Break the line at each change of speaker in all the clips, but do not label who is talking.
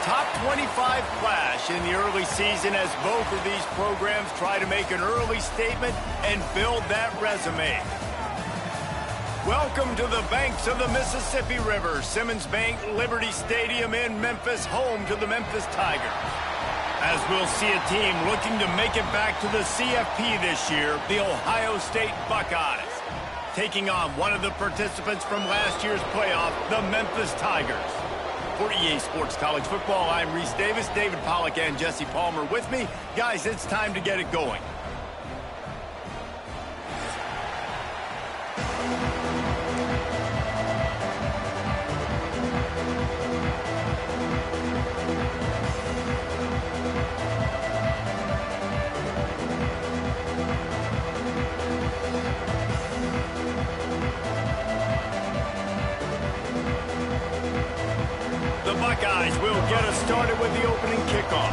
top 25 clash in the early season as both of these programs try to make an early statement and build that resume. Welcome to the banks of the Mississippi River, Simmons Bank Liberty Stadium in Memphis, home to the Memphis Tigers. As we'll see a team looking to make it back to the CFP this year, the Ohio State Buckeyes, taking on one of the participants from last year's playoff, the Memphis Tigers. For EA Sports College Football, I'm Reese Davis, David Pollack, and Jesse Palmer with me. Guys, it's time to get it going. The Buckeyes will get us started with the opening kickoff.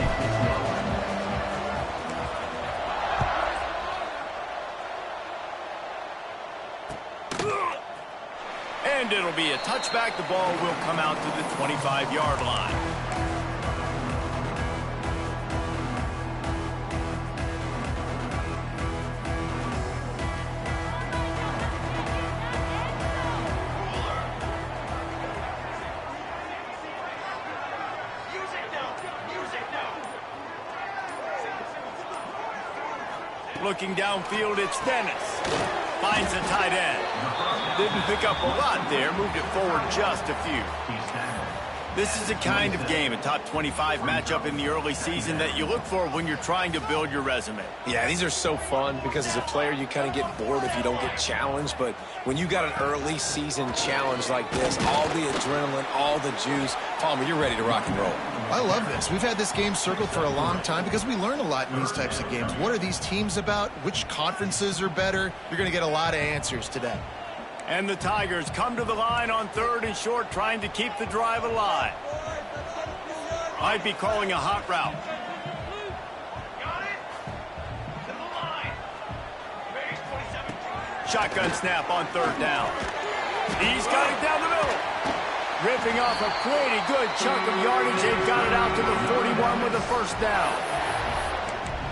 And it'll be a touchback. The ball will come out to the 25-yard line. Looking downfield, it's Dennis. Finds a tight end. Didn't pick up a lot there, moved it forward just a few. This is the kind of game, a top 25 matchup in the early season, that you look for when you're trying to build your resume.
Yeah, these are so fun because as a player, you kind of get bored if you don't get challenged. But when you got an early season challenge like this, all the adrenaline, all the juice, Palmer, you're ready to rock and roll.
I love this. We've had this game circled for a long time because we learn a lot in these types of games. What are these teams about? Which conferences are better? You're going to get a lot of answers today.
And the Tigers come to the line on 3rd and short, trying to keep the drive alive. Might be calling a hot route. Shotgun snap on 3rd down. He's got it down the middle. Ripping off a pretty good chunk of yardage and got it out to the 41 with a first down.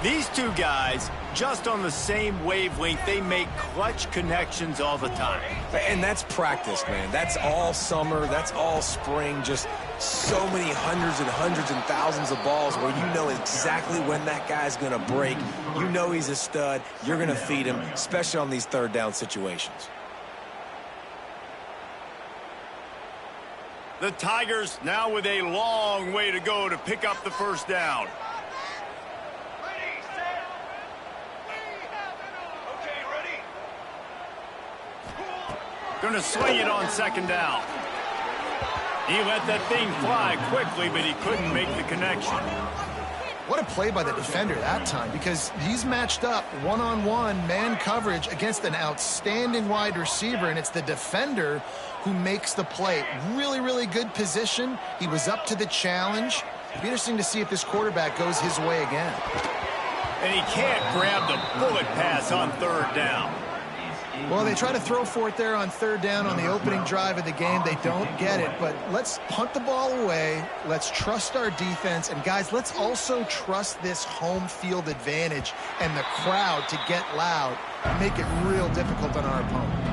These two guys, just on the same wavelength, they make clutch connections all the time.
And that's practice, man. That's all summer. That's all spring. Just so many hundreds and thousands of balls where you know exactly when that guy's going to break. You know he's a stud. You're going to feed him, especially on these 3rd down situations.
The Tigers now with a long way to go to pick up the first down. Going to swing it on 2nd down. He let that thing fly quickly, but he couldn't make the connection.
What a play by the defender that time, because he's matched up one-on-one man coverage against an outstanding wide receiver, and it's the defender who makes the play. Really, really good position. He was up to the challenge. It'll be interesting to see if this quarterback goes his way again.
And he can't grab the bullet pass on 3rd down.
Well, they try to throw for it there on 3rd down on the opening drive of the game. They don't get it, but let's punt the ball away. Let's trust our defense. And, guys, let's also trust this home field advantage and the crowd to get loud and make it real difficult on our opponent.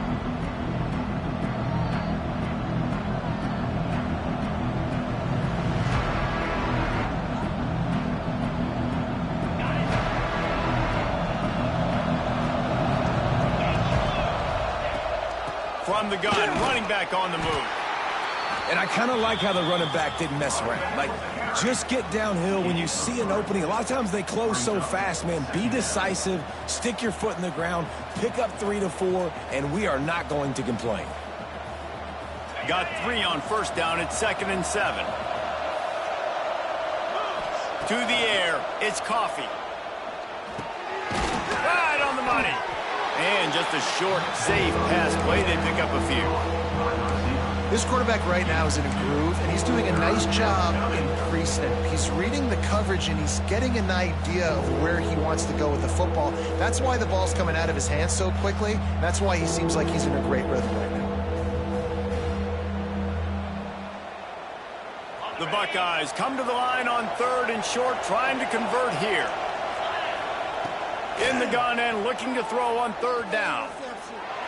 From the gun, running back on the move.
And I kind of like how the running back didn't mess around. Like, just get downhill when you see an opening. A lot of times they close so fast, man. Be decisive, stick your foot in the ground, pick up 3 to 4, and we are not going to complain.
Got 3 on 1st down at 2nd and 7. To the air, it's Coffee. Right on the money. And just a short, safe pass play. They pick up a few.
This quarterback right now is in a groove, and he's doing a nice job in pre-snap. He's reading the coverage, and he's getting an idea of where he wants to go with the football. That's why the ball's coming out of his hands so quickly. That's why he seems like he's in a great rhythm right now.
The Buckeyes come to the line on 3rd and short, trying to convert here. In the gun and looking to throw on 3rd down.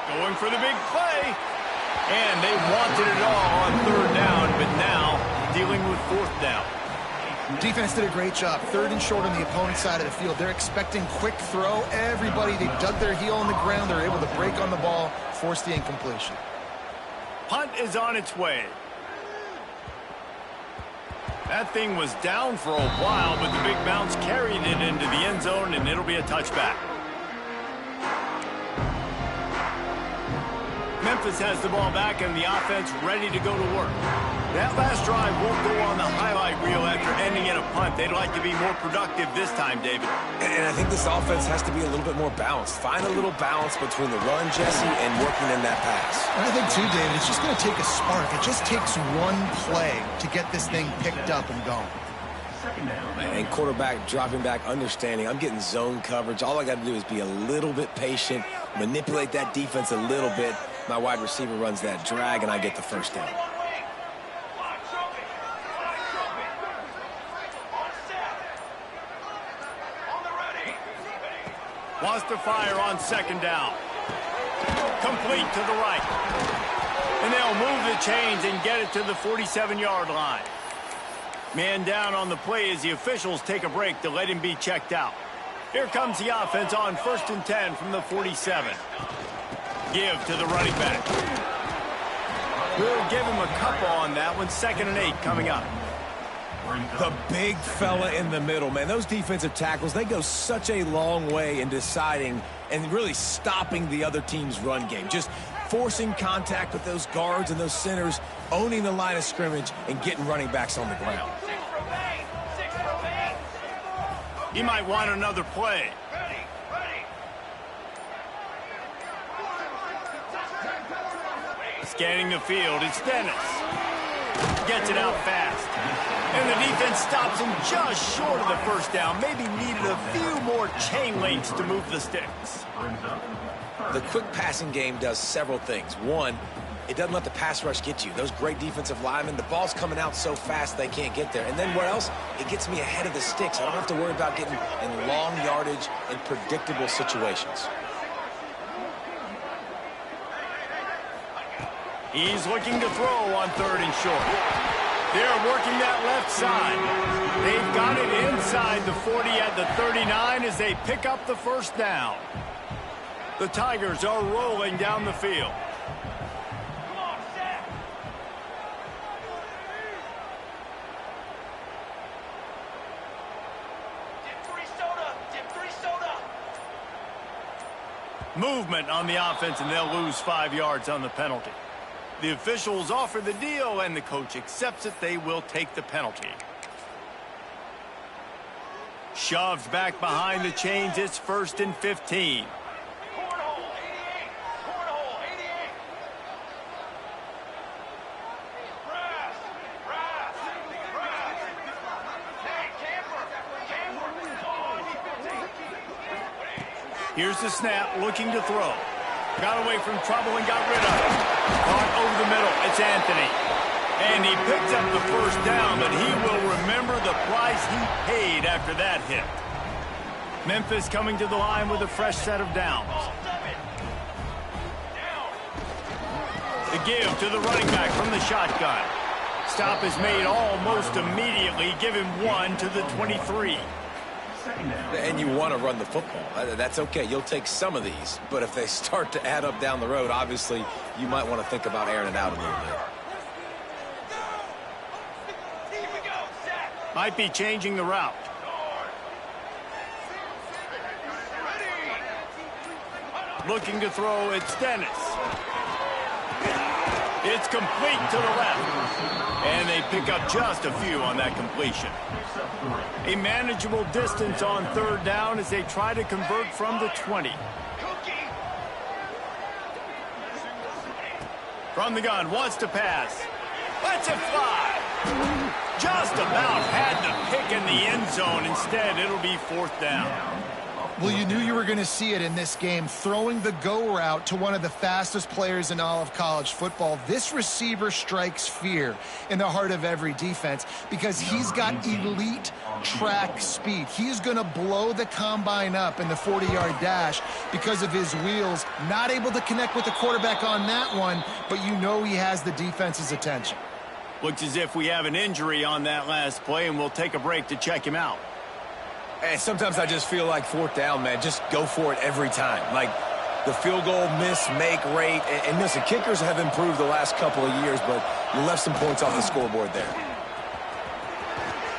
Going for the big play. And they wanted it all on 3rd down, but now dealing with 4th down.
Defense did a great job. 3rd and short on the opponent's side of the field. They're expecting quick throw. Everybody, they dug their heel on the ground. They're able to break on the ball, force the incompletion.
Punt is on its way. That thing was down for a while, but the big bounce carried it into the end zone, and it'll be a touchback. Memphis has the ball back, and the offense ready to go to work. That last drive won't go on the highlight reel after ending in a punt. They'd like to be more productive this time, David.
And I think this offense has to be a little bit more balanced. Find a little balance between the run, Jesse, and working in that pass.
I think, too, David, it's just going to take a spark. It just takes one play to get this thing picked up and going.
And quarterback dropping back, understanding I'm getting zone coverage. All I got to do is be a little bit patient, manipulate that defense a little bit. My wide receiver runs that drag, and I get the first down.
Wants to fire on 2nd down. Complete to the right. And they'll move the chains and get it to the 47-yard line. Man down on the play as the officials take a break to let him be checked out. Here comes the offense on 1st and 10 from the 47. Give to the running back. We'll give him a couple on that one. 2nd and 8 coming up.
The big fella in the middle, man. Those defensive tackles, they go such a long way in deciding and really stopping the other team's run game. Just forcing contact with those guards and those centers, owning the line of scrimmage, and getting running backs on the ground.
He might want another play. Scanning the field, it's Dennis. Gets it out fast. And the defense stops him just short of the first down. Maybe needed a few more chain links to move the sticks.
The quick passing game does several things. One, it doesn't let the pass rush get you. Those great defensive linemen, the ball's coming out so fast they can't get there. And then what else? It gets me ahead of the sticks. I don't have to worry about getting in long yardage and predictable situations.
He's looking to throw on 3rd and short. They're working that left side. They've got it inside the 40 at the 39 as they pick up the first down. The Tigers are rolling down the field. Movement on the offense, and they'll lose 5 yards on the penalty. The officials offer the deal, and the coach accepts it. They will take the penalty. Shoved back behind the chains. It's 1st and 15. Here's the snap, looking to throw. Got away from trouble and got rid of it. Caught over the middle. It's Anthony. And he picks up the first down, but he will remember the price he paid after that hit. Memphis coming to the line with a fresh set of downs. The give to the running back from the shotgun. Stop is made almost immediately. Give him 1 to the 23.
And you want to run the football. That's okay. You'll take some of these. But if they start to add up down the road, obviously, you might want to think about airing it out a little bit.
Might be changing the route. Looking to throw, it's Dennis. It's complete to the left. And they pick up just a few on that completion. A manageable distance on 3rd down as they try to convert from the 20. From the gun, wants to pass. Lets it fly. Just about had the pick in the end zone. Instead, it'll be 4th down.
Well, you knew you were going to see it in this game, throwing the go route to one of the fastest players in all of college football. This receiver strikes fear in the heart of every defense because he's got elite track speed. He's going to blow the combine up in the 40-yard dash because of his wheels. Not able to connect with the quarterback on that one, but you know he has the defense's attention.
Looks as if we have an injury on that last play, and we'll take a break to check him out.
And sometimes I just feel like fourth down, man, just go for it every time. Like the field goal miss-make rate. And listen, kickers have improved the last couple of years, but you left some points off the scoreboard there.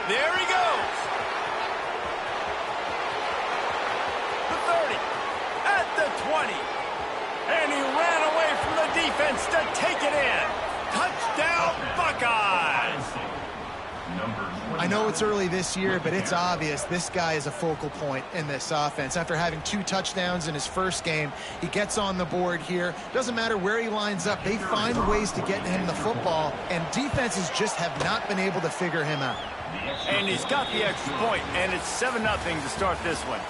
There he goes. The 30, at the 20. And he ran away from the defense to take it in. Touchdown, Buckeyes.
I know it's early this year, but it's obvious this guy is a focal point in this offense. After having 2 touchdowns in his first game, he gets on the board here. Doesn't matter where he lines up, they find ways to get him the football, and defenses just have not been able to figure him out.
And he's got the extra point, and it's 7-0 to start this one.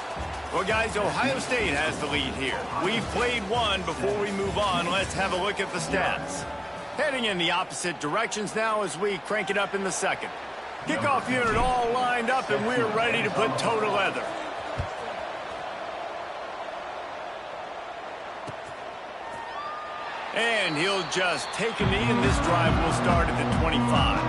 Well, guys, Ohio State has the lead here. We've played one. Before we move on, let's have a look at the stats. Heading in the opposite directions now as we crank it up in the second. Kickoff unit all lined up, and we're ready to put toe to leather. And he'll just take a knee, and this drive will start at the 25.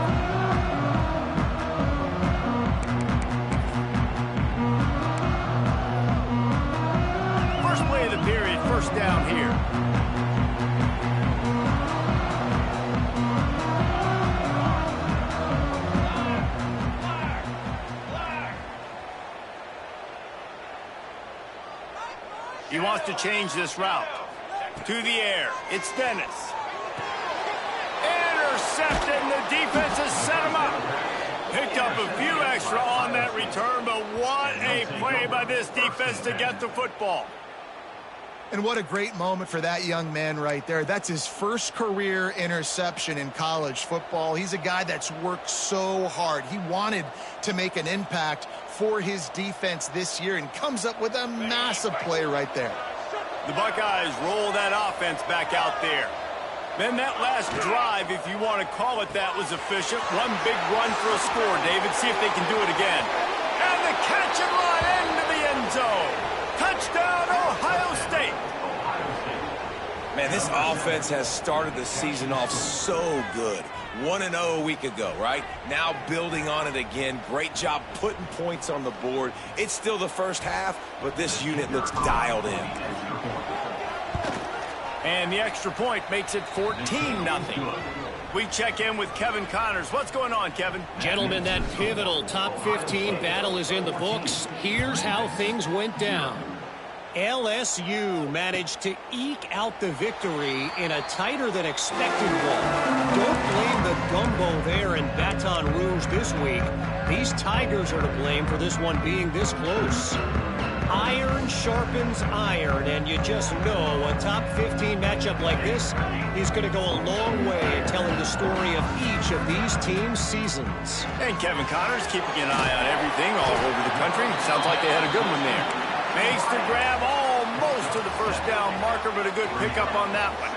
First play of the period, first down here. He wants to change this route. To the air. It's Dennis. Intercepted, and the defense has set him up. Picked up a few extra on that return, but what a play by this defense to get the football.
And what a great moment for that young man right there. That's his first career interception in college football. He's a guy that's worked so hard. He wanted to make an impact for his defense this year and comes up with a massive play right there.
The Buckeyes roll that offense back out there. Then that last drive, if you want to call it that, was efficient. One big run for a score, David. See if they can do it again. And the catch and run into the end zone. Touchdown, Ohio State.
Man, this offense has started the season off so good. 1-0 a week ago, right? Now building on it again. Great job putting points on the board. It's still the first half, but this unit looks dialed in.
And the extra point makes it 14-0. We check in with Kevin Connors. What's going on, Kevin?
Gentlemen, that pivotal top 15 battle is in the books. Here's how things went down. LSU managed to eke out the victory in a tighter than expected one. Don't blame the gumbo there in Baton Rouge this week. These Tigers are to blame for this one being this close. Iron sharpens iron, and you just know a top 15 matchup like this is going to go a long way in telling the story of each of these teams' seasons.
And Kevin Connors keeping an eye on everything all over the country. Sounds like they had a good one there. Makes the grab almost to the first down marker, but a good pickup on that one.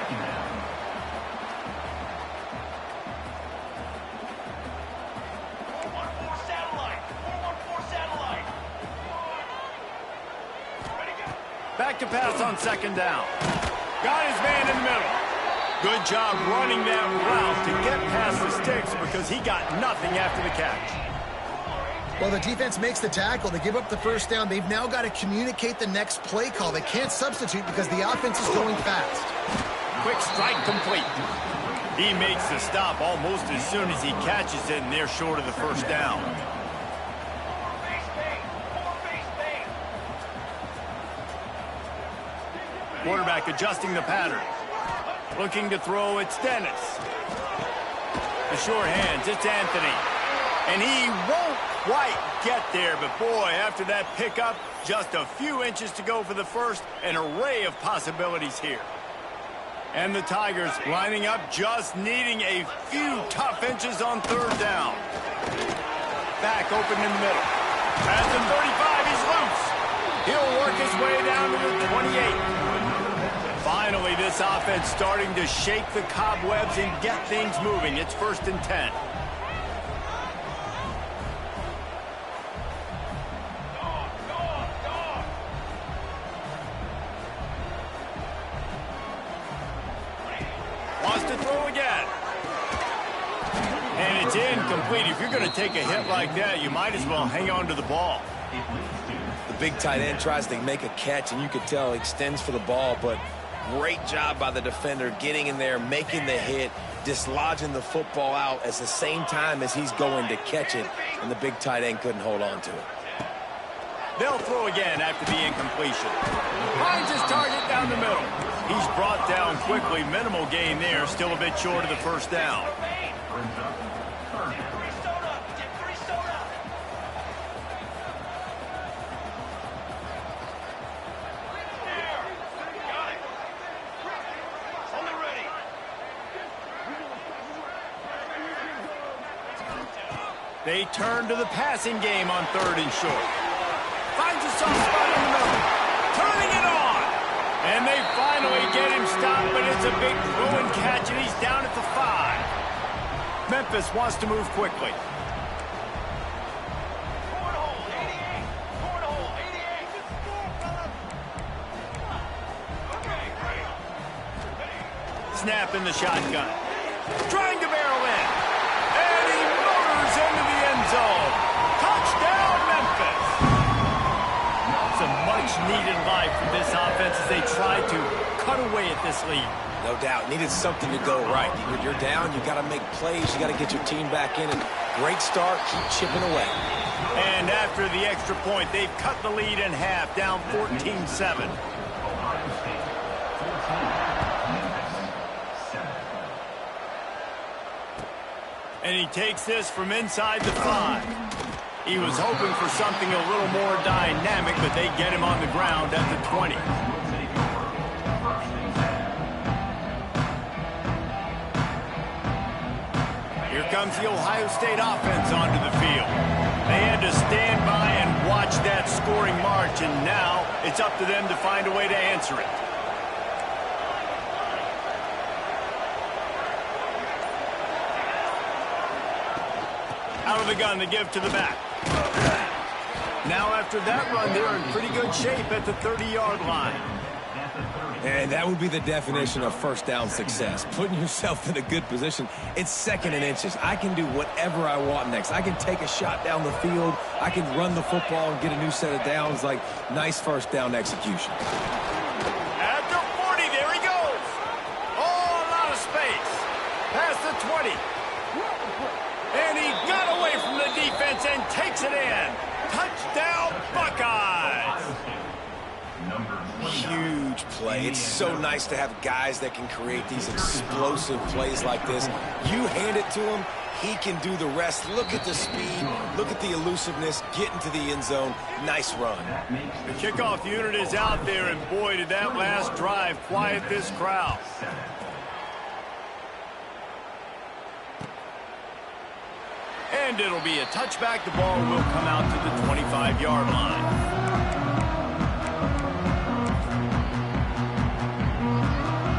Back to pass on second down. Got his man in the middle. Good job running that route to get past the sticks because he got nothing after the catch.
Well, the defense makes the tackle. They give up the first down. They've now got to communicate the next play call. They can't substitute because the offense is going fast.
Quick strike complete. He makes the stop almost as soon as he catches it, and they're short of the first down. Quarterback adjusting the pattern. Looking to throw, it's Dennis. The short hands, it's Anthony. And he won't quite get there, but boy, after that pickup, just a few inches to go for the first, an array of possibilities here. And the Tigers lining up, just needing a few tough inches on third down. Back open in the middle. Past the 35, he's loose. He'll work his way down to the 28. Finally, this offense starting to shake the cobwebs and get things moving. It's 1st and 10. Wants to throw again. And it's incomplete. If you're going to take a hit like that, you might as well hang on to the ball.
The big tight end tries to make a catch, and you can tell he extends for the ball, but great job by the defender getting in there, making the hit, dislodging the football out at the same time as he's going to catch it, and the big tight end couldn't hold on to it.
They'll throw again after the incompletion. Finds his target down the middle. He's brought down quickly. Minimal gain there. Still a bit short of the first down. They turn to the passing game on 3rd and short. Finds a soft spot in the middle. Turning it on. And they finally get him stopped, but it's a big throw and catch, and he's down at the 5. Memphis wants to move quickly. Snap in the shotgun. Trying to barrel in. And he motors into the end zone. Touchdown, Memphis. It's a much-needed life for this offense as they try to cut away at this lead.
No doubt. Needed something to go right. When you're down, you got to make plays. You got to get your team back in. And great start. Keep chipping away.
And after the extra point, they've cut the lead in half, down 14-7. And he takes this from inside the 5. He was hoping for something a little more dynamic, but they get him on the ground at the 20. Here comes the Ohio State offense onto the field. They had to stand by and watch that scoring march, and now it's up to them to find a way to answer it. Out of the gun, they give to the back. Now after that run, they're in pretty good shape at the 30-yard line.
And that would be the definition of first down success. Putting yourself in a good position. It's 2nd and inches. I can do whatever I want next. I can take a shot down the field. I can run the football and get a new set of downs. Like, nice first down execution.
At the 40, there he goes. Oh, a lot of space. Past the 20. And he got away from the defense and takes it in. Touchdown, Buckeyes.
Huge play. It's so nice to have guys that can create these explosive plays like this. You hand it to him, he can do the rest. Look at the speed. Look at the elusiveness. Get into the end zone. Nice run.
The kickoff unit is out there, and boy, did that last drive quiet this crowd. And it'll be a touchback. The ball will come out to the 25-yard line.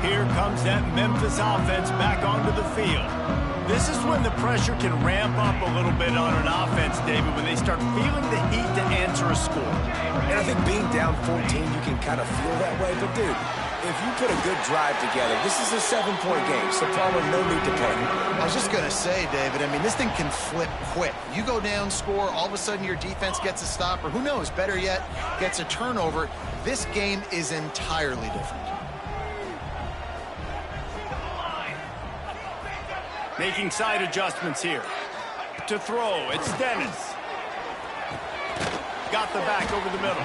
Here comes that Memphis offense back onto the field. This is when the pressure can ramp up a little bit on an offense, David, when they start feeling the heat to answer a score.
And I think being down 14, you can kind of feel that way. But, dude, if you put a good drive together, this is a 7-point game, so Palmer, no need to panic.
I was just going to say, David, I mean, this thing can flip quick. You go down, score, all of a sudden your defense gets a stop, or who knows, better yet, gets a turnover. This game is entirely different.
Making side adjustments here. To throw, it's Dennis. Got the back over the middle.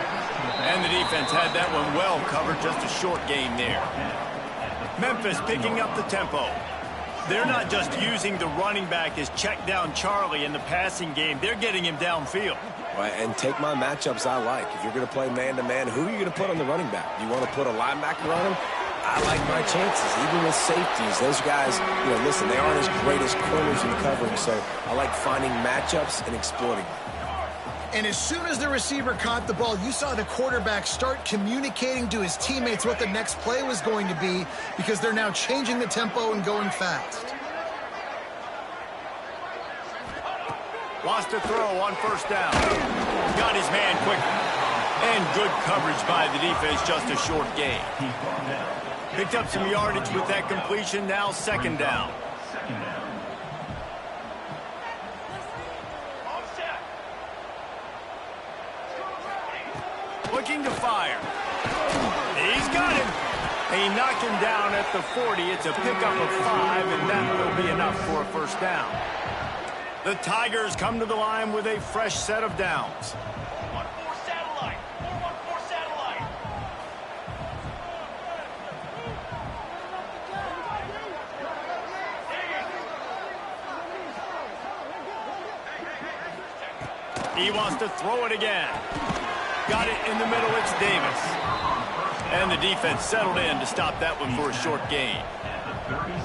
And the defense had that one well covered, just a short gain there. Memphis picking up the tempo. They're not just using the running back as check down Charlie in the passing game. They're getting him downfield.
Right, and take my matchups I like. If you're going to play man-to-man, who are you going to put on the running back? Do you want to put a linebacker on him? I like my chances, even with safeties. Those guys, you know, listen, they aren't as great as corners in covering, so I like finding matchups and exploiting them.
And as soon as the receiver caught the ball, you saw the quarterback start communicating to his teammates what the next play was going to be because they're now changing the tempo and going fast.
Lost a throw on first down. Got his man quickly. And good coverage by the defense, just a short gain. Picked up some yardage with that completion, now second down. Looking to fire. He's got him. He knocked him down at the 40. It's a pickup of 5, and that will be enough for a first down. The Tigers come to the line with a fresh set of downs.
4-1-4 satellite. 4-1-4 satellite.
He wants to throw it again. Got it in the middle. It's Davis. And the defense settled in to stop that one for a short gain.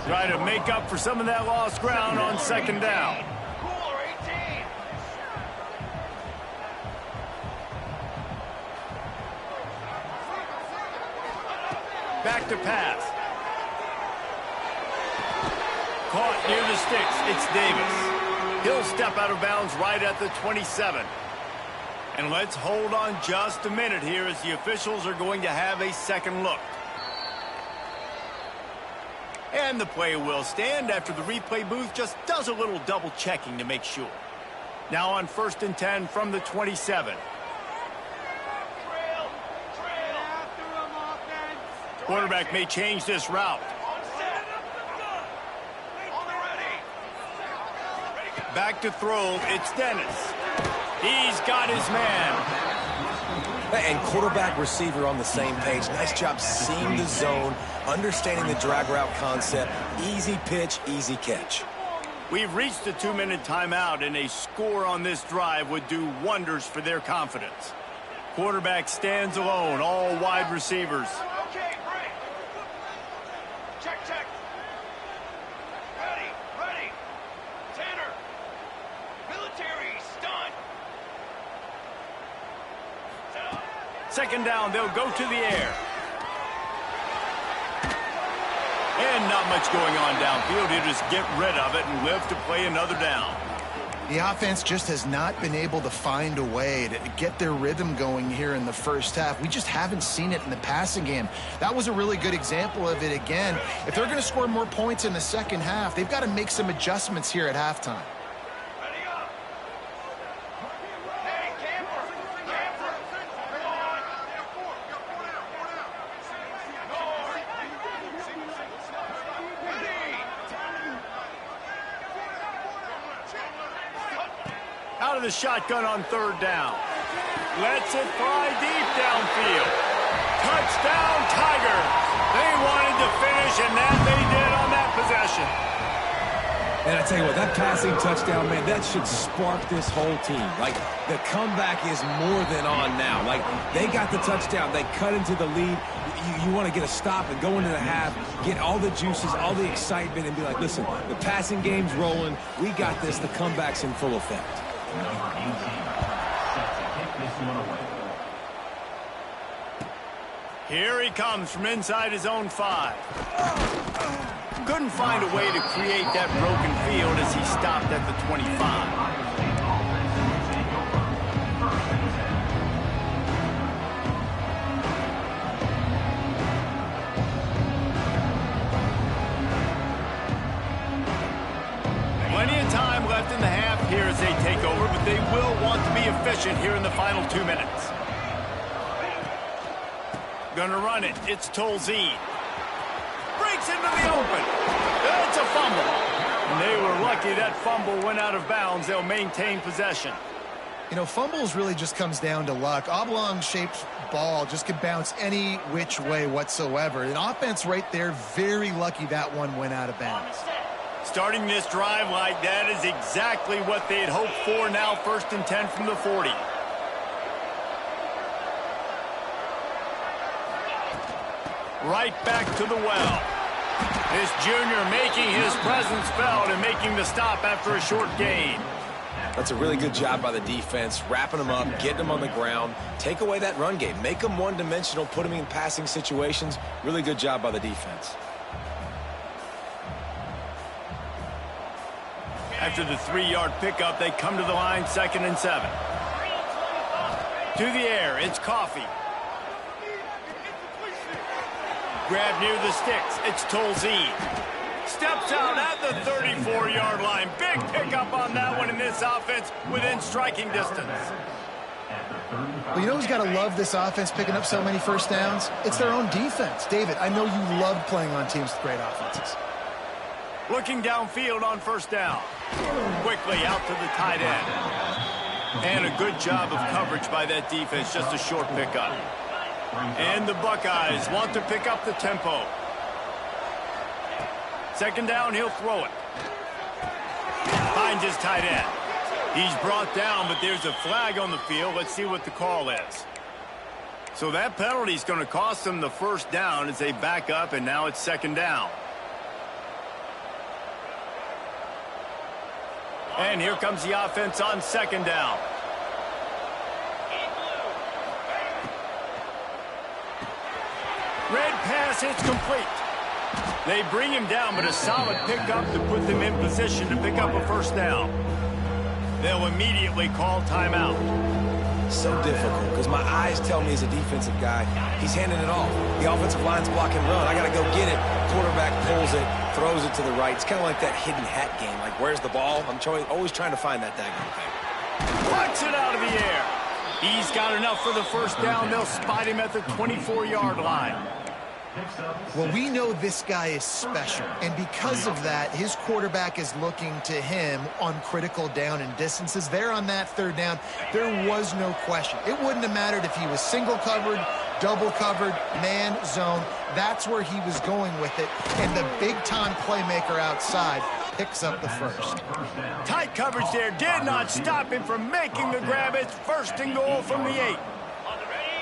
Try to make up for some of that lost ground on second down. Back to pass. Caught near the sticks. It's Davis. He'll step out of bounds right at the 27. And let's hold on just a minute here as the officials are going to have a second look. And the play will stand after the replay booth just does a little double checking to make sure. Now on 1st and 10 from the 27. Quarterback may change this route. Back to throw. It's Dennis. He's got his man.
And quarterback receiver on the same page. Nice job seeing the zone, understanding the drag route concept. Easy pitch, easy catch.
We've reached the 2-minute timeout, and a score on this drive would do wonders for their confidence. Quarterback stands alone, all wide receivers.
Okay, break. Check. Ready. Tanner. Military, stunt. Set up.
Second down, they'll go to the air. And not much going on downfield. He'll just get rid of it and live to play another down.
The offense just has not been able to find a way to get their rhythm going here in the first half. We just haven't seen it in the passing game. That was a really good example of it again. If they're going to score more points in the second half, they've got to make some adjustments here at halftime.
Ready up. Hey, camper. Come on.
Out of the shotgun on third down. Lets it fly deep downfield. Touchdown, Tigers. They wanted to finish, and that they did on that possession.
And I tell you what, that passing touchdown, man, that should spark this whole team. Like, the comeback is more than on now. Like, they got the touchdown. They cut into the lead. You want to get a stop and go into the half, get all the juices, all the excitement, and be like, listen, the passing game's rolling. We got this. The comeback's in full effect.
Here he comes from inside his own 5. Couldn't find a way to create that broken field as he stopped at the 25. Plenty of time left in the half here as they take over, but they will want to be efficient here in the final 2 minutes. Gonna run it. It's Tolzien. Breaks into the open. It's a fumble. And they were lucky that fumble went out of bounds. They'll maintain possession.
You know, fumbles really just comes down to luck. Oblong-shaped ball just can bounce any which way whatsoever. An offense right there, very lucky that one went out of bounds.
Starting this drive like that is exactly what they had hoped for. Now 1st and 10 from the 40. Right back to the well. This junior making his presence felt and making the stop after a short gain.
That's a really good job by the defense, wrapping them up, getting them on the ground. Take away that run game. Make them one-dimensional, put them in passing situations. Really good job by the defense.
After the 3-yard pickup, they come to the line, 2nd and 7. To the air, it's Coffee. Grab near the sticks, it's Tolzien. Steps out at the 34-yard line. Big pickup on that one in this offense within striking distance.
Well, you know who's got to love this offense picking up so many first downs? It's their own defense. David, I know you love playing on teams with great offenses.
Looking downfield on 1st down. Quickly out to the tight end. And a good job of coverage by that defense. Just a short pickup. And the Buckeyes want to pick up the tempo. 2nd down, he'll throw it. Finds his tight end. He's brought down, but there's a flag on the field. Let's see what the call is. So that penalty is going to cost them the 1st down as they back up, and now it's 2nd down. And here comes the offense on 2nd down. Red pass, it's complete. They bring him down, but a solid pickup to put them in position to pick up a 1st down. They'll immediately call timeout.
So difficult because my eyes tell me as a defensive guy, he's handing it off. The offensive line's block and run. I got to go get it. Quarterback pulls it, throws it to the right. It's kind of like that hidden hat game. Like, where's the ball? I'm always trying to find that daggone thing.
Puts it out of the air. He's got enough for the 1st down. They'll spot him at the 24-yard line.
Well, we know this guy is special, and because of that, his quarterback is looking to him on critical down and distances. There on that 3rd down, there was no question. It wouldn't have mattered if he was single covered, double covered, man, zone. That's where he was going with it, and the big-time playmaker outside picks up the 1st.
Tight coverage there did not stop him from making the grab. It's 1st and goal from the 8.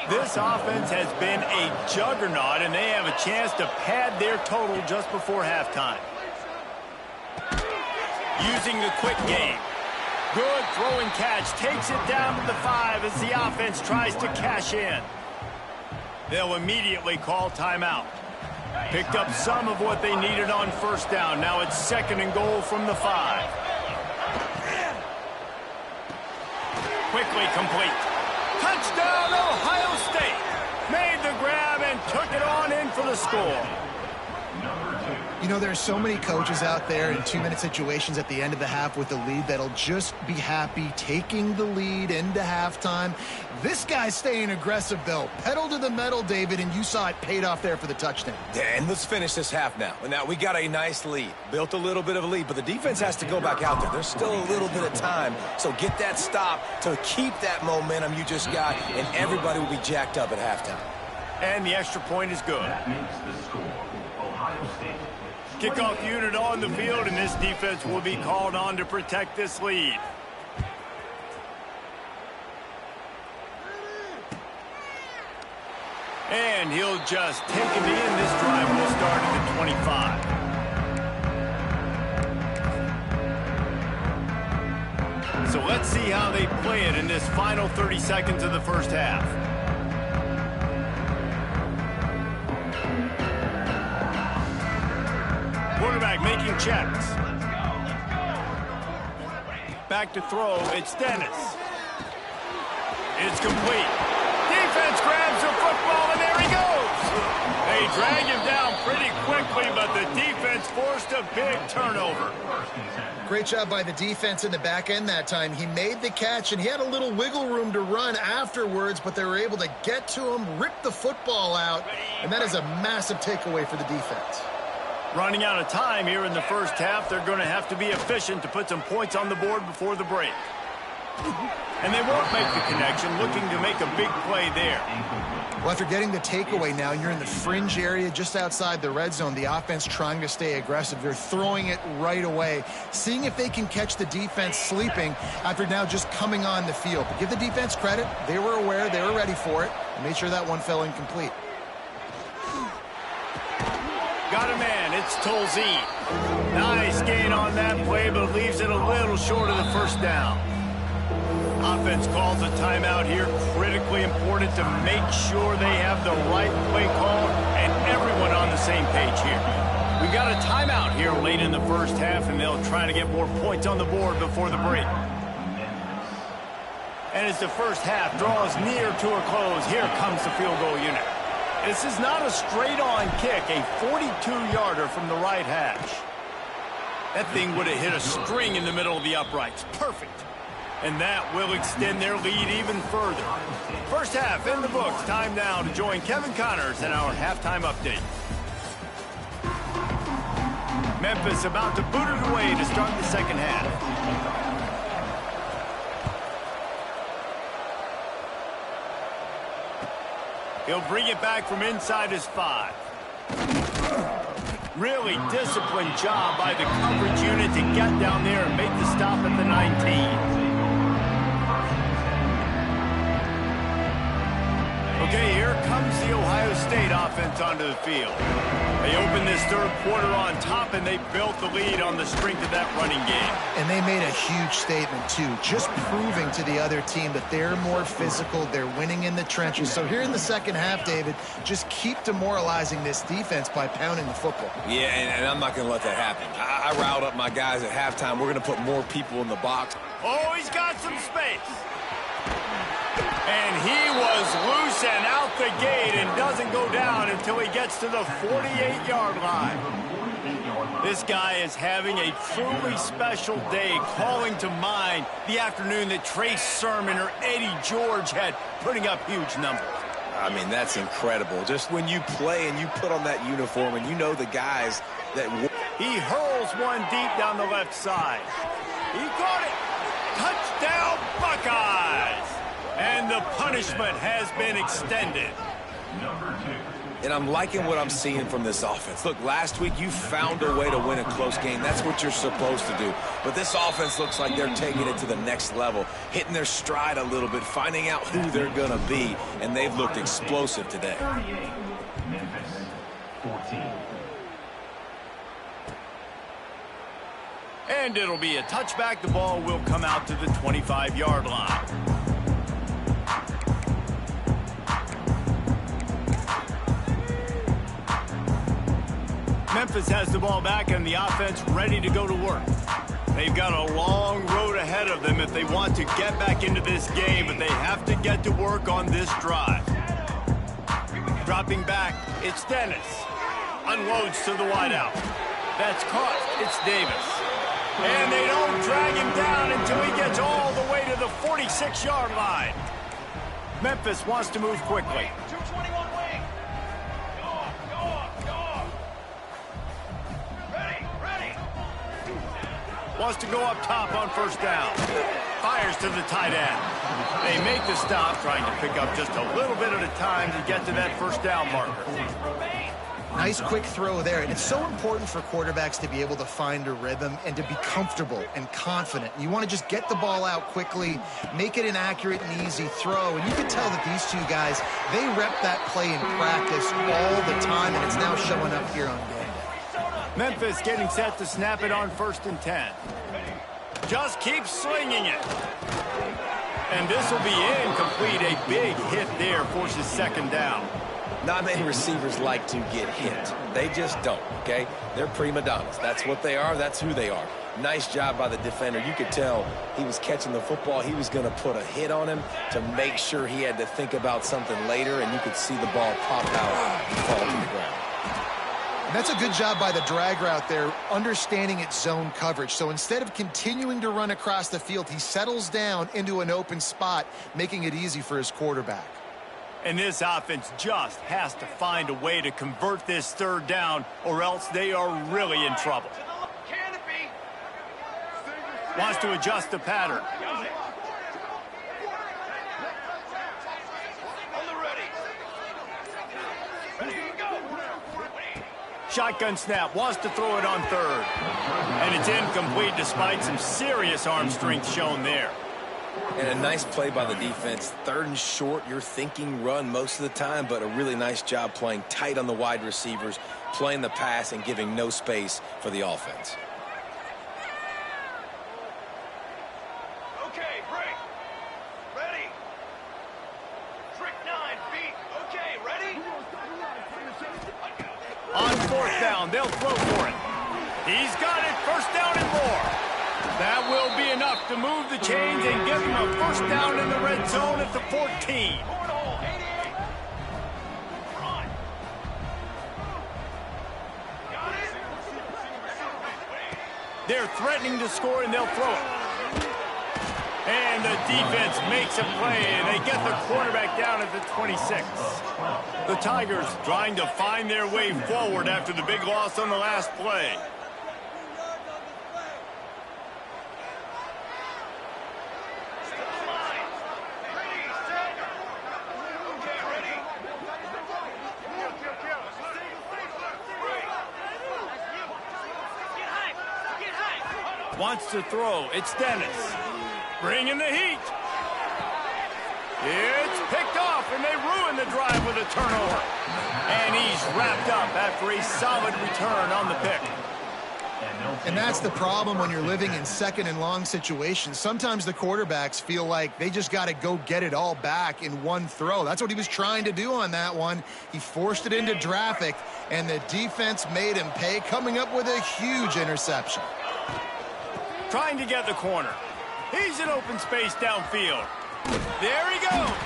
This offense has been a juggernaut, and they have a chance to pad their total just before halftime. Using the quick game. Good throwing catch. Takes it down to the 5 as the offense tries to cash in. They'll immediately call timeout. Picked up some of what they needed on 1st down. Now it's 2nd and goal from the 5. Quickly complete. Touchdown, Ohio State. Made the grab and took it on in for the score.
You know, there's so many coaches out there in 2-minute situations at the end of the half with the lead that'll just be happy taking the lead into halftime. This guy's staying aggressive, though. Pedal to the metal, David, and you saw it paid off there for the touchdown.
Yeah, and let's finish this half now. Now, we got a nice lead. Built a little bit of a lead, but the defense has to go back out there. There's still a little bit of time, so get that stop to keep that momentum you just got, and everybody will be jacked up at halftime.
And the extra point is good.
That makes the score Ohio State.
Kickoff unit on the field, and this defense will be called on to protect this lead. And he'll just take it in. This drive will start at the 25. So let's see how they play it in this final 30 seconds of the 1st half. Quarterback making checks. Back to throw, it's Dennis. It's complete. Defense grabs the football, and there he goes. They drag him down pretty quickly, but the defense forced a big turnover.
Great job by the defense in the back end that time. He made the catch, and he had a little wiggle room to run afterwards, but they were able to get to him, rip the football out, and that is a massive takeaway for the defense.
Running out of time here in the 1st half, they're going to have to be efficient to put some points on the board before the break. And they won't make the connection, looking to make a big play there.
Well, after getting the takeaway now, you're in the fringe area just outside the red zone. The offense trying to stay aggressive. They're throwing it right away, seeing if they can catch the defense sleeping after now just coming on the field. But give the defense credit. They were aware. They were ready for it. And made sure that one fell incomplete.
Got a man. It's It's Tolzien. Nice gain on that play, but leaves it a little short of the first down. Offense calls a timeout here. Critically important to make sure they have the right play call and everyone on the same page here. We've got a timeout here late in the first half, and they'll try to get more points on the board before the break. And as the first half draws near to a close, here comes the field goal unit. This is not a straight-on kick, a 42-yarder from the right hash. That thing would have hit a string in the middle of the uprights. Perfect. And that will extend their lead even further. First half in the books. Time now to join Kevin Connors in our halftime update. Memphis about to boot it away to start the second half. He'll bring it back from inside his 5. Really disciplined job by the coverage unit to get down there and make the stop at the 19. Okay, here comes the Ohio State offense onto the field. They opened this third quarter on top, and they built the lead on the strength of that running game.
And they made a huge statement, too, just proving to the other team that they're more physical, they're winning in the trenches. So here in the second half, David, just keep demoralizing this defense by pounding the football.
Yeah, and I'm not going to let that happen. I riled up my guys at halftime. We're going to put more people in the box.
Oh, he's got some space. And he was loose and out the gate and doesn't go down until he gets to the 48-yard line. This guy is having a truly special day, calling to mind the afternoon that Trace Sermon or Eddie George had, putting up huge numbers.
I mean, that's incredible. Just when you play and you put on that uniform and you know the guys that...
He hurls one deep down the left side. He caught it. Touchdown, Buckeyes. And the punishment has been extended.
And I'm liking what I'm seeing from this offense. Look, last week you found a way to win a close game. That's what you're supposed to do. But this offense looks like they're taking it to the next level, hitting their stride a little bit, finding out who they're going to be. And they've looked explosive today.
Memphis, 14.
And it'll be a touchback. The ball will come out to the 25-yard line. Memphis has the ball back and the offense ready to go to work. They've got a long road ahead of them if they want to get back into this game, but they have to get to work on this drive. Dropping back, it's Dennis. Unloads to the wideout. That's caught. It's Davis. And they don't drag him down until he gets all the way to the 46-yard line. Memphis wants to move quickly.
221 wing. Go on. Ready.
Wants to go up top on first down. Fires to the tight end. They make the stop, trying to pick up just a little bit at a time to get to that first down marker.
Nice quick throw there, and it's so important for quarterbacks to be able to find a rhythm and to be comfortable and confident. You want to just get the ball out quickly, make it an accurate and easy throw, and you can tell that these two guys, they rep that play in practice all the time, and it's now showing up here on game day.
Memphis getting set to snap it on 1st and 10. Just keeps slinging it. And this will be incomplete. A big hit there forces second down.
Not many receivers like to get hit. They just don't, okay? They're prima donnas. That's what they are. That's who they are. Nice job by the defender. You could tell he was catching the football. He was going to put a hit on him to make sure he had to think about something later, and you could see the ball pop out and fall to the ground.
And that's a good job by the drag route there, understanding its zone coverage. So instead of continuing to run across the field, he settles down into an open spot, making it easy for his quarterback.
And this offense just has to find a way to convert this third down, or else they are really in trouble.
Canopy.
Wants to adjust the pattern.
Got it. On the ready. Go.
Shotgun snap, wants to throw it on third. And it's incomplete despite some serious arm strength shown there.
And a nice play by the defense. 3rd and short, you're thinking run most of the time, but a really nice job playing tight on the wide receivers, playing the pass and giving no space for the offense.
Okay, break. Ready. Trick 9, feet. Okay, ready?
On fourth down, they'll throw for it. He's got it, first down and more. That will be enough to move the chains and give him a first down in the red zone at the 14.
Cornhole, 88. Run. Got it?
They're threatening to score, and they'll throw it. And the defense makes a play, and they get the quarterback down at the 26. The Tigers trying to find their way forward after the big loss on the last play. Wants to throw. It's Dennis. Bringing the heat. It's picked off, and they ruin the drive with a turnover. And he's wrapped up after a solid return on the pick.
And that's the problem when you're living in second and long situations. Sometimes the quarterbacks feel like they just got to go get it all back in one throw. That's what he was trying to do on that one. He forced it into traffic, and the defense made him pay, coming up with a huge interception.
Trying to get the corner. He's in open space downfield. There he goes.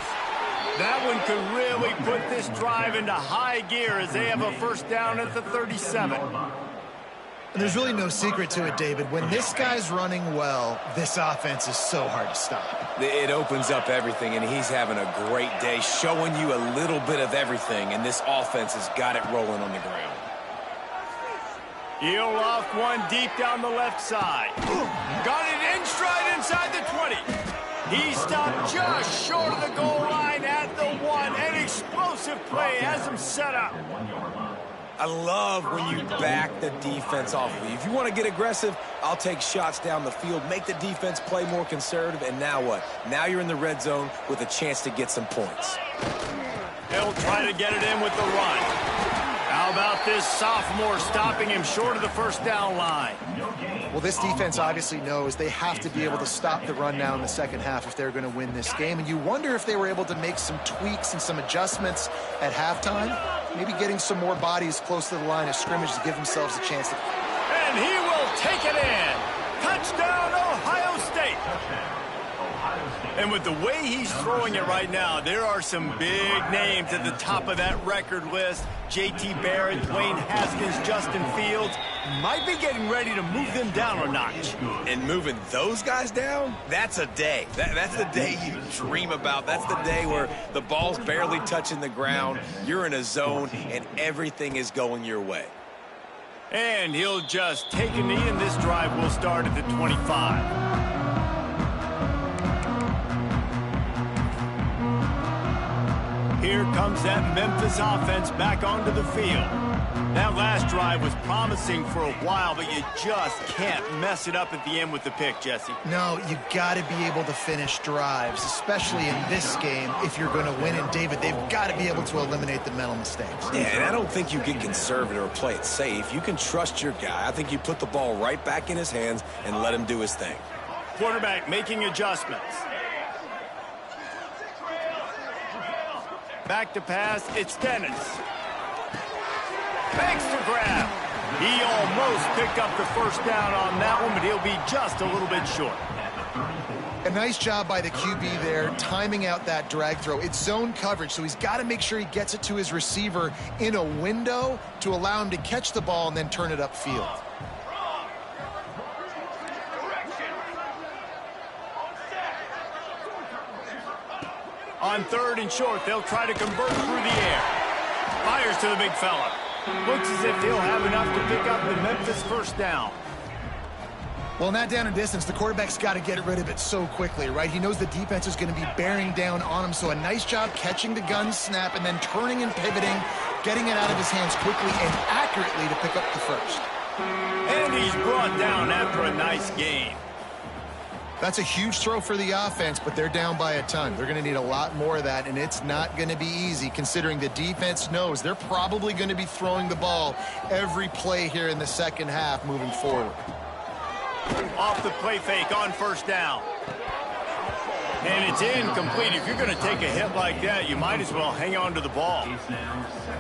That one could really put this drive into high gear as they have a first down at the 37.
And there's really no secret to it, David. When this guy's running well, this offense is so hard to stop.
It opens up everything, and he's having a great day, showing you a little bit of everything, and this offense has got it rolling on the ground.
He'll off one deep down the left side. Got it in stride inside the 20. He stopped just short of the goal line at the 1. An explosive play has him set up.
I love when you back the defense off of you. If you want to get aggressive, I'll take shots down the field, make the defense play more conservative, and now what? Now you're in the red zone with a chance to get some points.
He'll try to get it in with the run. How about this sophomore stopping him short of the first down line?
Well, this defense obviously knows they have to be able to stop the run now in the second half if they're going to win this game. And you wonder if they were able to make some tweaks and some adjustments at halftime. Maybe getting some more bodies close to the line of scrimmage to give themselves a chance to...
And he will take it in. Touchdown, Ohio State. And with the way he's throwing it right now, there are some big names at the top of that record list. J.T. Barrett, Dwayne Haskins, Justin Fields might be getting ready to move them down a notch.
And moving those guys down, that's a day. That's the day you dream about. That's the day where the ball's barely touching the ground, you're in a zone, and everything is going your way.
And he'll just take a knee, and this drive will start at the 25. Here comes that Memphis offense back onto the field. That last drive was promising for a while, but you just can't mess it up at the end with the pick, Jesse.
No, you got to be able to finish drives, especially in this game if you're going to win. And, David, they've got to be able to eliminate the mental mistakes.
Yeah, and I don't think you get conservative or play it safe. You can trust your guy. I think you put the ball right back in his hands and let him do his thing.
Quarterback making adjustments. Back to pass, it's Dennis. Thanks to grab. He almost picked up the first down on that one, but he'll be just a little bit short.
A nice job by the QB there, timing out that drag throw. It's zone coverage, so he's got to make sure he gets it to his receiver in a window to allow him to catch the ball and then turn it upfield.
On third and short, they'll try to convert through the air. Fires to the big fella. Looks as if he'll have enough to pick up the Memphis first down.
Well, in that down and distance, the quarterback's got to get rid of it so quickly, right? He knows the defense is going to be bearing down on him, so a nice job catching the gun snap and then turning and pivoting, getting it out of his hands quickly and accurately to pick up the first.
And he's brought down after a nice gain.
That's a huge throw for the offense, but they're down by a ton. They're going to need a lot more of that, and it's not going to be easy considering the defense knows they're probably going to be throwing the ball every play here in the second half moving forward.
Off the play fake on first down. And it's incomplete. If you're going to take a hit like that, you might as well hang on to the ball.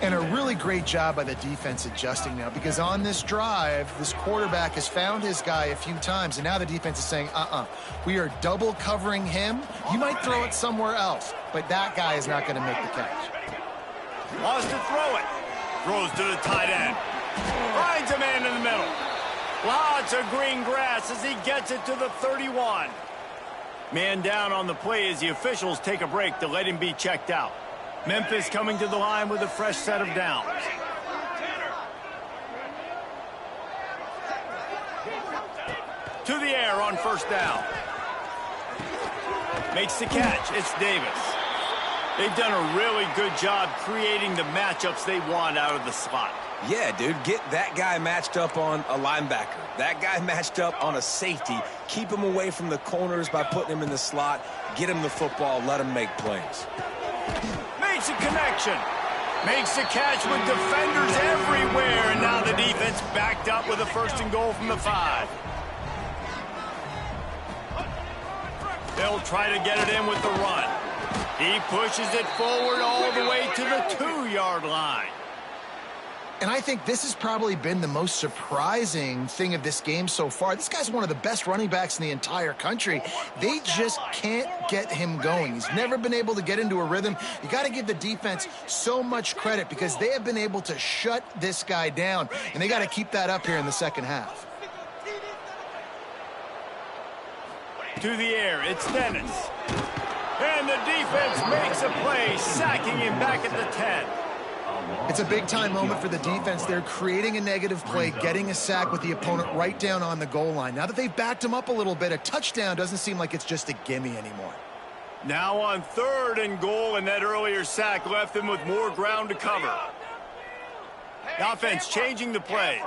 And a really great job by the defense adjusting now, because on this drive, this quarterback has found his guy a few times, and now the defense is saying, we are double covering him. You might throw it somewhere else, but that guy is not going to make the catch.
Wants to throw it. Throws to the tight end. Finds a man in the middle. Lots of green grass as he gets it to the 31. Man down on the play as the officials take a break to let him be checked out. Memphis coming to the line with a fresh set of downs. To the air on first down. Makes the catch. It's Davis. They've done a really good job creating the matchups they want out of the slot.
Yeah, dude, get that guy matched up on a linebacker. That guy matched up on a safety. Keep him away from the corners by putting him in the slot. Get him the football. Let him make plays.
Makes a connection. Makes the catch with defenders everywhere. And now the defense backed up with a 1st and goal from the 5. They'll try to get it in with the run. He pushes it forward all the way to the 2-yard line.
And I think this has probably been the most surprising thing of this game so far. This guy's one of the best running backs in the entire country. They just can't get him going. He's never been able to get into a rhythm. You got to give the defense so much credit because they have been able to shut this guy down, and they got to keep that up here in the second half.
To the air, it's Dennis. And the defense makes a play, sacking him back at the 10.
It's a big-time moment for the defense. They're creating a negative play, getting a sack with the opponent right down on the goal line. Now that they've backed him up a little bit, a touchdown doesn't seem like it's just a gimme anymore.
Now on 3rd and goal, and that earlier sack left them with more ground to cover. The offense changing the play.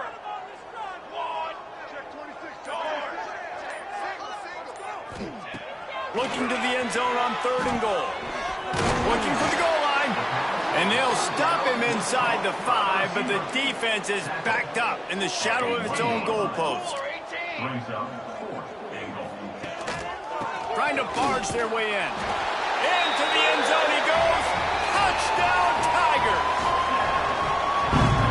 Looking to the end zone on 3rd and goal. Looking for the goal line. And they'll stop him inside the 5, but the defense is backed up in the shadow of its own goalpost. Trying to barge their way in. Into the end zone he goes. Touchdown, Tigers!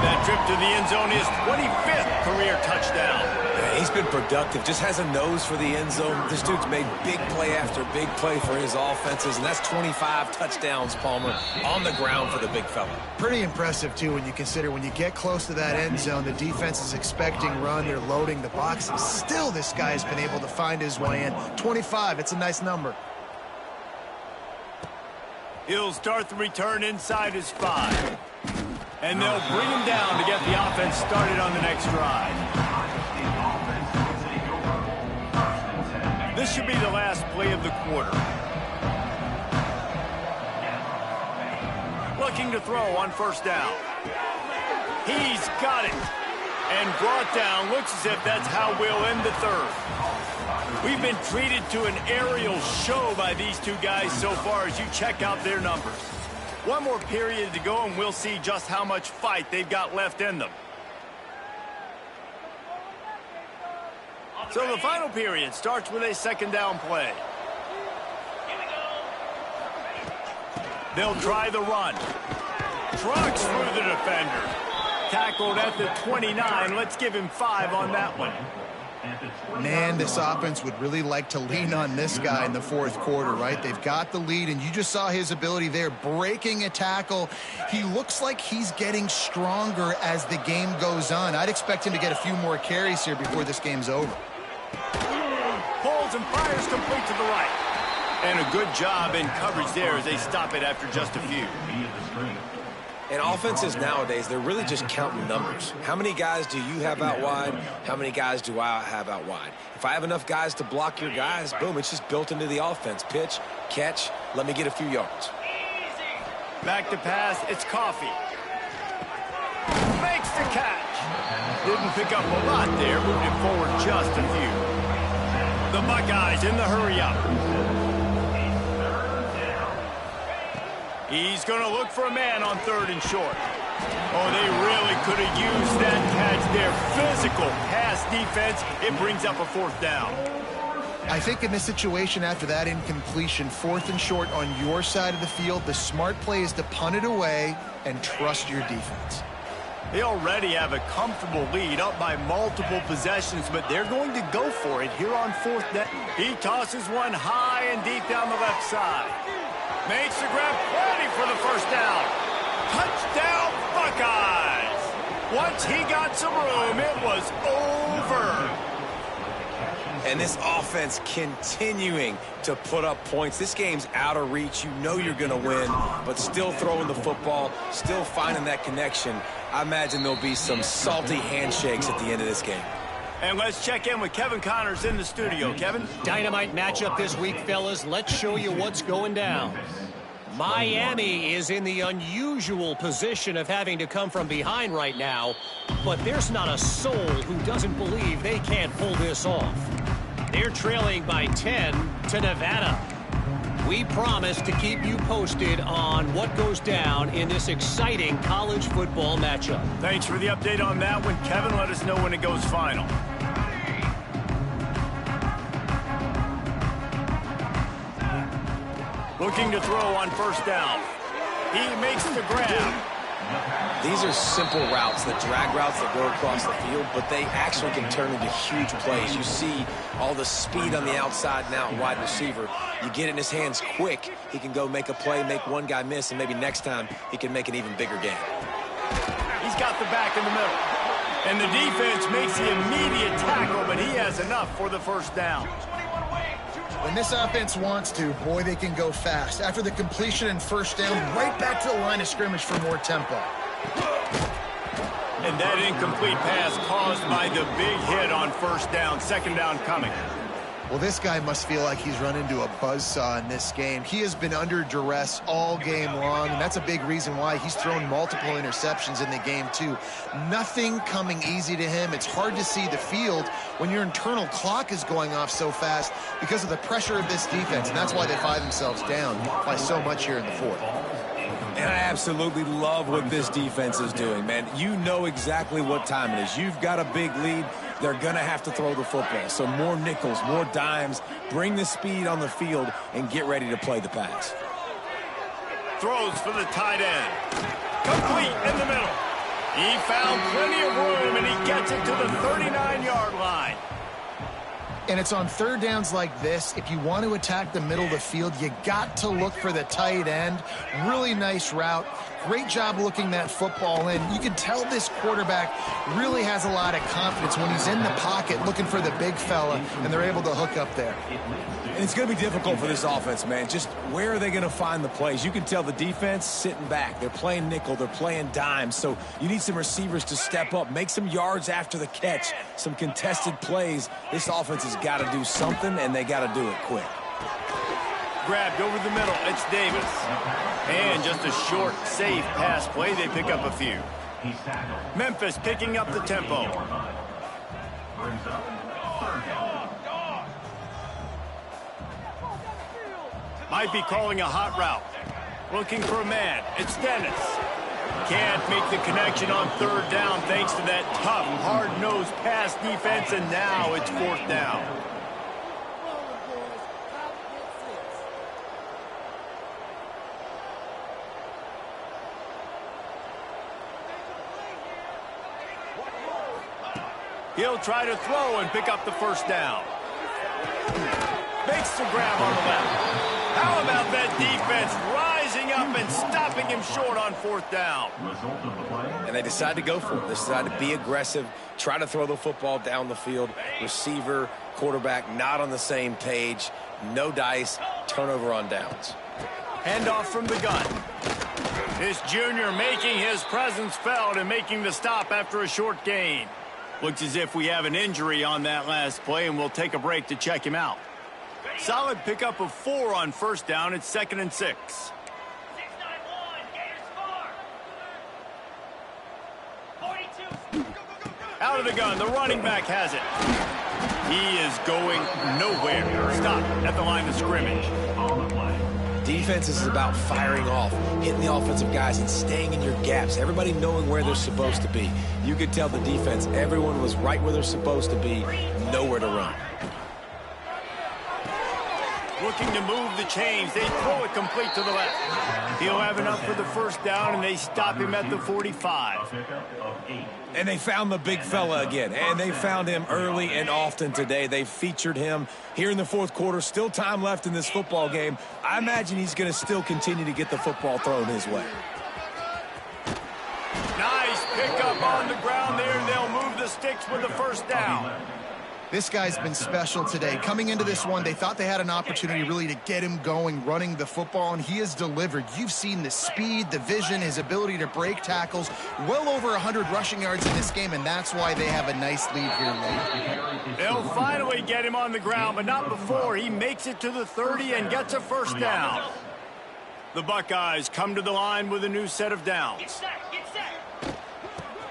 That trip to the end zone is 25th career touchdown.
Yeah, he's been productive. Just has a nose for the end zone. This dude's made big play after big play for his offenses, and that's 25 touchdowns, Palmer, on the ground for the big fella.
Pretty impressive, too, when you consider when you get close to that end zone, the defense is expecting run. They're loading the boxes. Still, this guy's been able to find his way in. 25, it's a nice number.
He'll start the return inside his 5. And they'll bring him down to get the offense started on the next drive. This should be the last play of the quarter. Looking to throw on 1st down. He's got it. And brought down. Looks as if that's how we'll end the 3rd. We've been treated to an aerial show by these two guys so far as you check out their numbers. One more period to go, and we'll see just how much fight they've got left in them. So the final period starts with a 2nd down play. They'll try the run. Trucks through the defender. Tackled at the 29. Let's give him 5 on that one.
Man, this offense would really like to lean on this guy in the 4th quarter, right? They've got the lead, and you just saw his ability there, breaking a tackle. He looks like he's getting stronger as the game goes on. I'd expect him to get a few more carries here before this game's over.
Pulls and fires complete to the right. And a good job in coverage there as they stop it after just a few.
And offenses nowadays, they're really just counting numbers. How many guys do you have out wide? How many guys do I have out wide? If I have enough guys to block your guys, boom, it's just built into the offense. Pitch, catch, let me get a few yards.
Back to pass, it's Coffee. Makes the catch. Didn't pick up a lot there, moved it forward just a few. The Buckeyes in the hurry-up. He's going to look for a man on 3rd and short. Oh, they really could have used that catch there. Physical pass defense. It brings up a 4th down.
I think in this situation after that incompletion, 4th and short on your side of the field, the smart play is to punt it away and trust your defense.
They already have a comfortable lead up by multiple possessions, but they're going to go for it here on 4th down. He tosses one high and deep down the left side. Makes the grab, ready for the 1st down. Touchdown, Buckeyes! Once he got some room, it was over.
And this offense continuing to put up points. This game's out of reach. You know you're going to win, but still throwing the football, still finding that connection. I imagine there'll be some salty handshakes at the end of this game.
And let's check in with Kevin Connors in the studio. Kevin?
Dynamite matchup this week, fellas. Let's show you what's going down. Miami is in the unusual position of having to come from behind right now, but there's not a soul who doesn't believe they can't pull this off. They're trailing by 10 to Nevada. We promise to keep you posted on what goes down in this exciting college football matchup.
Thanks for the update on that one, Kevin. Let us know when it goes final. Looking to throw on 1st down. He makes the grab.
These are simple routes, the drag routes that go across the field, but they actually can turn into huge plays. You see all the speed on the outside now, wide receiver. You get it in his hands quick, he can go make a play, make one guy miss, and maybe next time he can make an even bigger game.
He's got the back in the middle. And the defense makes the immediate tackle, but he has enough for the 1st down.
When this offense wants to, boy, they can go fast. After the completion and 1st down, right back to the line of scrimmage for more tempo.
And that incomplete pass caused by the big hit on 1st down. 2nd down coming.
Well, this guy must feel like he's run into a buzzsaw in this game. He has been under duress all game long, and that's a big reason why he's thrown multiple interceptions in the game, too. Nothing coming easy to him. It's hard to see the field when your internal clock is going off so fast because of the pressure of this defense, and that's why they find themselves down by so much here in the 4th.
And I absolutely love what this defense is doing, man. You know exactly what time it is. You've got a big lead. They're going to have to throw the football. So more nickels, more dimes, bring the speed on the field, and get ready to play the pass.
Throws for the tight end. Complete in the middle. He found plenty of room, and he gets it to the 39-yard line.
And it's on 3rd downs like this. If you want to attack the middle of the field, you got to look for the tight end. Really nice route. Great job looking that football in. You can tell this quarterback really has a lot of confidence when he's in the pocket looking for the big fella, and they're able to hook up there.
And it's going to be difficult for this offense, man. Just where are they going to find the plays? You can tell the defense sitting back. They're playing nickel. They're playing dime. So you need some receivers to step up, make some yards after the catch, some contested plays. This offense has got to do something, and they got to do it quick.
Grabbed over the middle. It's Davis. And just a short, safe pass play. They pick up a few. Memphis picking up the tempo. Might be calling a hot route. Looking for a man. It's Dennis. Can't make the connection on 3rd down thanks to that tough, hard-nosed pass defense, and now it's 4th down. He'll try to throw and pick up the 1st down. Makes the grab on the left. How about that defense rising up and stopping him short on 4th down?
And they decide to go for it. They decide to be aggressive, try to throw the football down the field. Receiver, quarterback not on the same page. No dice, turnover on downs.
Handoff from the gun. This junior making his presence felt and making the stop after a short gain. Looks as if we have an injury on that last play, and we'll take a break to check him out. Solid pickup of 4 on 1st down. It's 2nd and 6.
6-9-1, Gators score. 42.
Out of the gun, the running back has it. He is going nowhere. Stop at the line of scrimmage.
On the play.
Defense is about firing off, hitting the offensive guys, and staying in your gaps. Everybody knowing where they're supposed to be. You could tell the defense, everyone was right where they're supposed to be, nowhere to run.
Looking to move the chains. They throw it complete to the left. He'll have enough for the first down, and they stop him at the 45.
Pickup of 8.
And they found the big fella again, and they found him early and often today. They featured him here in the fourth quarter. Still time left in this football game. I imagine he's going to still continue to get the football thrown his way.
Nice pickup on the ground there. They'll move the sticks with the first down.
This guy's been special today. Coming into this one, they thought they had an opportunity really to get him going, running the football, and he has delivered. You've seen the speed, the vision, his ability to break tackles. Well over 100 rushing yards in this game, and that's why they have a nice lead here late.
They'll finally get him on the ground, but not before he makes it to the 30 and gets a first down. The Buckeyes come to the line with a new set of downs.
Get set, get set.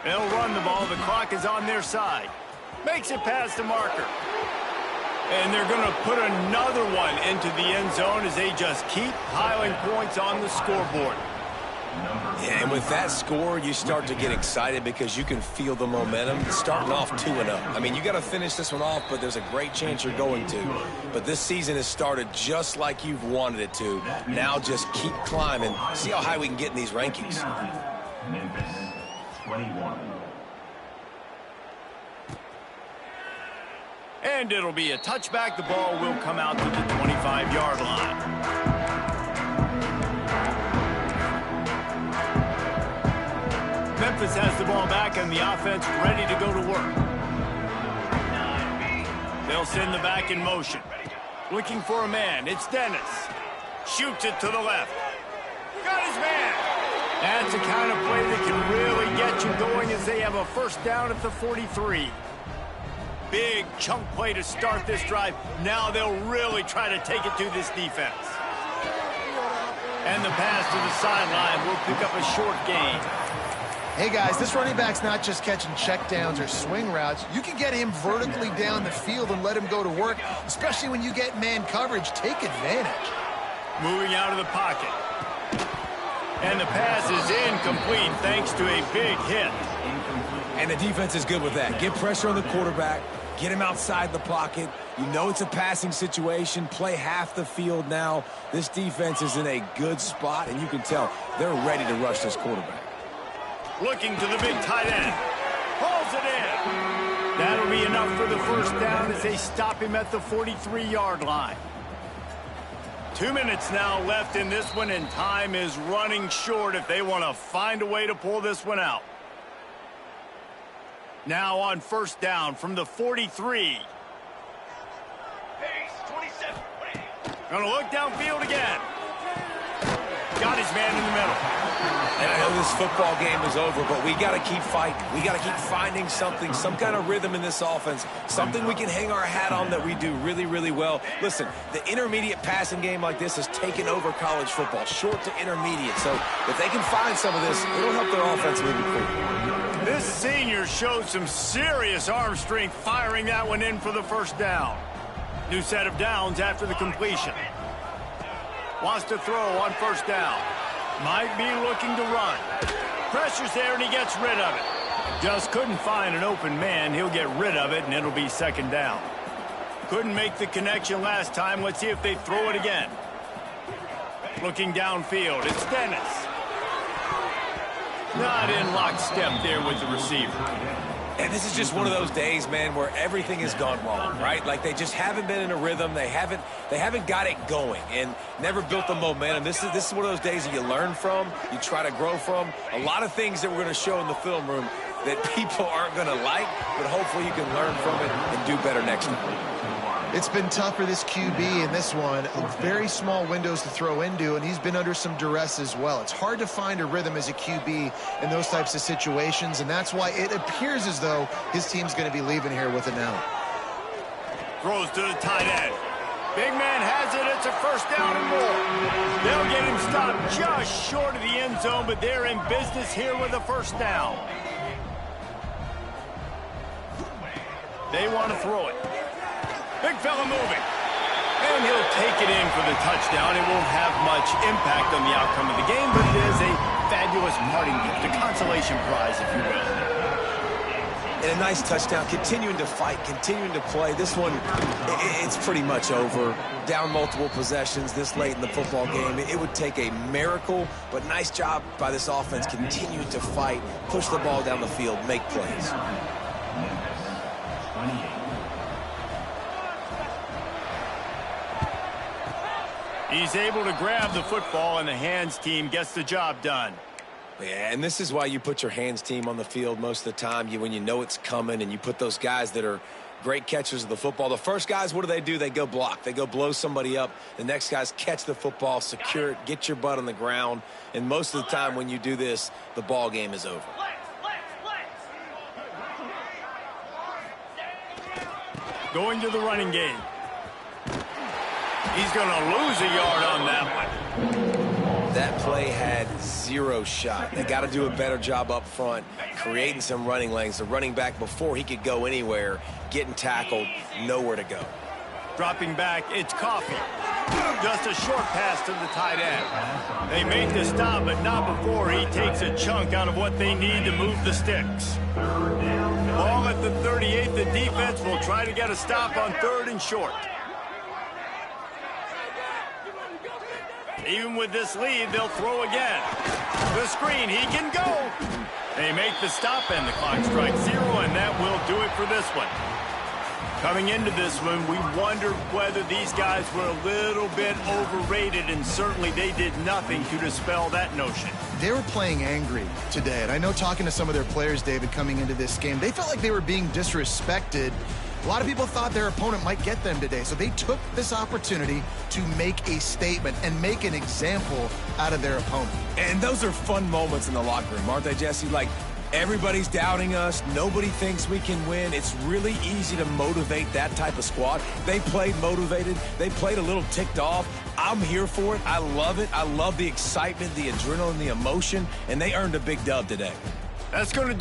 They'll run the ball. The clock is on their side. Makes it past the marker. And they're going to put another one into the end zone as they just keep piling points on the scoreboard.
Yeah, and with that score, you start to get excited because you can feel the momentum starting off 2-0. I mean, you got to finish this one off, but there's a great chance you're going to. But this season has started just like you've wanted it to. Now just keep climbing. See how high we can get in these rankings.
Memphis 21.
And it'll be a touchback. The ball will come out to the 25-yard line. Memphis has the ball back and the offense ready to go to work. They'll send the back in motion. Looking for a man. It's Dennis. Shoots it to the left. Got his man. That's the kind of play that can really get you going as they have a first down at the 43. Big chunk play to start this drive. Now they'll really try to take it to this defense. And the pass to the sideline will pick up a short gain.
Hey, guys, this running back's not just catching checkdowns or swing routes. You can get him vertically down the field and let him go to work, especially when you get man coverage. Take advantage.
Moving out of the pocket. And the pass is incomplete thanks to a big hit.
And the defense is good with that. Get pressure on the quarterback. Get him outside the pocket. You know it's a passing situation. Play half the field now. This defense is in a good spot, and you can tell they're ready to rush this quarterback.
Looking to the big tight end. Pulls it in. That'll be enough for the first down as they stop him at the 43-yard line. 2 minutes now left in this one, and time is running short if they want to find a way to pull this one out. Now on first down from the 43.
Pace, 27.
Gonna look downfield again. Got his man in the middle.
And I know this football game is over, but we got to keep fighting. We got to keep finding something, some kind of rhythm in this offense, something we can hang our hat on that we do really, really well. Listen, the intermediate passing game like this has taken over college football, short to intermediate. So if they can find some of this, it'll help their offense moving forward.
This senior showed some serious arm strength firing that one in for the first down. New set of downs after the completion. Wants to throw on first down. Might be looking to run. Pressure's there, and he gets rid of it. Just couldn't find an open man. He'll get rid of it, and it'll be second down. Couldn't make the connection last time. Let's see if they throw it again. Looking downfield. It's Dennis. Not in lockstep there with the receiver.
And this is just one of those days, man, where everything has gone wrong, right? Like they just haven't been in a rhythm. They haven't got it going and never built the momentum. This is one of those days that you learn from, you try to grow from. A lot of things that we're going to show in the film room that people aren't going to like, but hopefully you can learn from it and do better next time.
It's been tough for this QB in this one. Very small windows to throw into, and he's been under some duress as well. It's hard to find a rhythm as a QB in those types of situations, and that's why it appears as though his team's going to be leaving here with an out.
Throws to the tight end. Big man has it. It's a first down and more. They'll get him stopped just short of the end zone, but they're in business here with a first down. They want to throw it. Big fella moving. And he'll take it in for the touchdown. It won't have much impact on the outcome of the game, but it is a fabulous parting gift, a consolation prize, if you will.
And a nice touchdown, continuing to fight, continuing to play. This one, it's pretty much over. Down multiple possessions this late in the football game. It would take a miracle, but nice job by this offense continuing to fight, push the ball down the field, make plays.
Memphis, 28.
He's able to grab the football, and the hands team gets the job done.
Yeah, and this is why you put your hands team on the field most of the time. When you know it's coming, and you put those guys that are great catchers of the football. The first guys, what do? They go block. They go blow somebody up. The next guys catch the football, secure it, get your butt on the ground. And most of the time when you do this, the ball game is over.
Going to the running game. He's going to lose a yard on that one.
That play had zero shot. They got to do a better job up front, creating some running lanes. The running back, before he could go anywhere, getting tackled, nowhere to go.
Dropping back, it's Coffee. Just a short pass to the tight end. They make the stop, but not before he takes a chunk out of what they need to move the sticks. Ball at the 38. The defense will try to get a stop on 3rd and short. Even with this lead, they'll throw again. The screen, he can go. They make the stop, and the clock strikes 0, and that will do it for this one. Coming into this one, we wondered whether these guys were a little bit overrated, and certainly they did nothing to dispel that notion.
They were playing angry today, and I know talking to some of their players, David, coming into this game, they felt like they were being disrespected. A lot of people thought their opponent might get them today, so they took this opportunity to make a statement and make an example out of their opponent.
And those are fun moments in the locker room, aren't they, Jesse? Like, everybody's doubting us. Nobody thinks we can win. It's really easy to motivate that type of squad. They played motivated. They played a little ticked off. I'm here for it. I love it. I love the excitement, the adrenaline, the emotion, and they earned a big dub today.
That's going to do